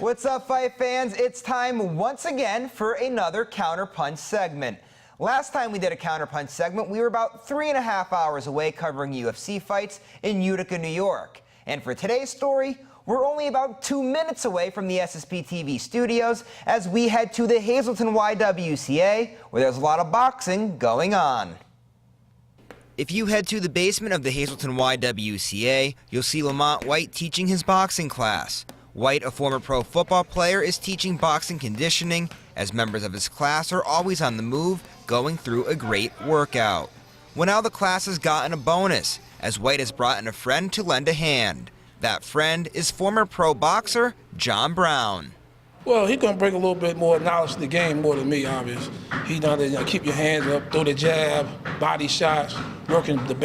What's up, fight fans? It's time once again for another Counterpunch segment. Last time we did a Counterpunch segment, we were about 3.5 hours away covering UFC fights in Utica, New York. And for today's story, we're only about 2 minutes away from the SSPTV studios as we head to the Hazleton YWCA, where there's a lot of boxing going on. If you head to the basement of the Hazleton YWCA, you'll see Lamont White teaching his boxing class. White, a former pro football player, is teaching boxing conditioning, as members of his class are always on the move, going through a great workout. Well, now the class has gotten a bonus, as White has brought in a friend to lend a hand. That friend is former pro boxer John Brown. Well, he's going to bring a little bit more knowledge to the game more than me, obviously. He done to keep your hands up, throw the jab, body shots, working the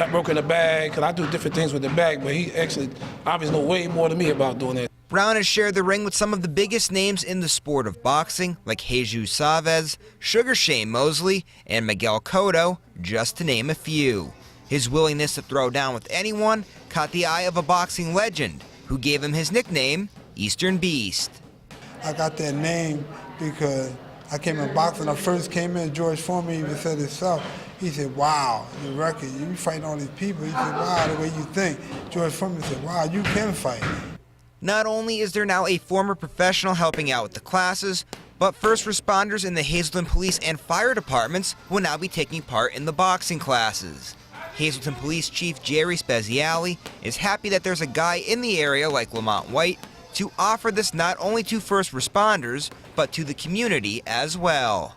bag, because I do different things with the bag, but he actually obviously knows way more than me about doing that. Brown has shared the ring with some of the biggest names in the sport of boxing, like Jesus Chavez, Sugar Shane Mosley, and Miguel Cotto, just to name a few. His willingness to throw down with anyone caught the eye of a boxing legend, who gave him his nickname, Eastern Beast. I got that name because I came in boxing. I first came in, George Foreman even said himself. He said, wow, your record, you fighting all these people. He said, wow, the way you think. George Foreman said, wow, you can fight. Not only is there now a former professional helping out with the classes, but first responders in the Hazleton Police and Fire Departments will now be taking part in the boxing classes. Hazleton Police Chief Jerry Speziale is happy that there's a guy in the area like Lamont White to offer this not only to first responders, but to the community as well.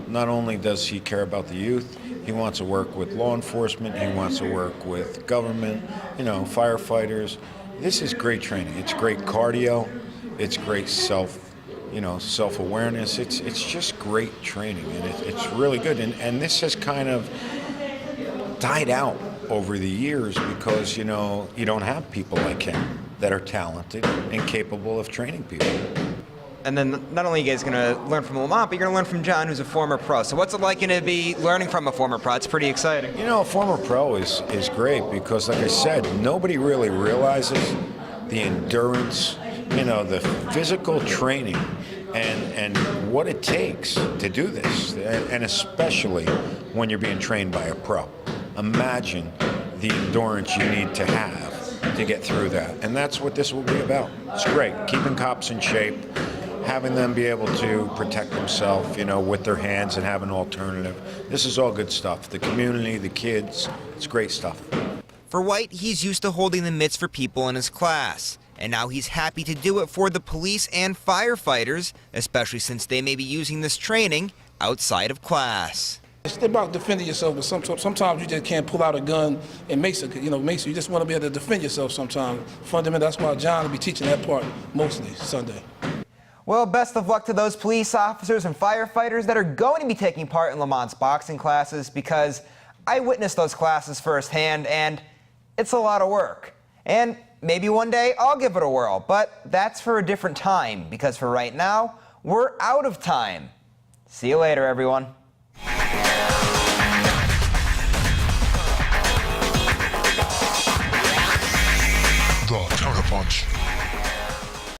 Not only does he care about the youth, he wants to work with law enforcement, he wants to work with government, firefighters. This is great training. It's great cardio. It's great self-awareness. It's just great training, and it's really good. And this has kind of died out over the years because, you don't have people like him that are talented and capable of training people. And then not only are you guys going to learn from Lamont, but you're going to learn from John, who's a former pro. So what's it like going to be learning from a former pro? It's pretty exciting. A former pro is great because, like I said, nobody really realizes the endurance, the physical training and what it takes to do this, and especially when you're being trained by a pro. Imagine the endurance you need to have to get through that. And that's what this will be about. It's great, keeping cops in shape, having them be able to protect themselves, with their hands and have an alternative. This is all good stuff. The community, the kids, it's great stuff. For White, he's used to holding the mitts for people in his class, and now he's happy to do it for the police and firefighters, especially since they may be using this training outside of class. It's about defending yourself, but sometimes you just can't pull out a gun and you just want to be able to defend yourself sometimes. Fundamentally, that's why John will be teaching that part mostly Sunday. Well, best of luck to those police officers and firefighters that are going to be taking part in Lamont's boxing classes, because I witnessed those classes firsthand, and it's a lot of work. And maybe one day I'll give it a whirl, but that's for a different time, because for right now, we're out of time. See you later, everyone. The Counterpunch.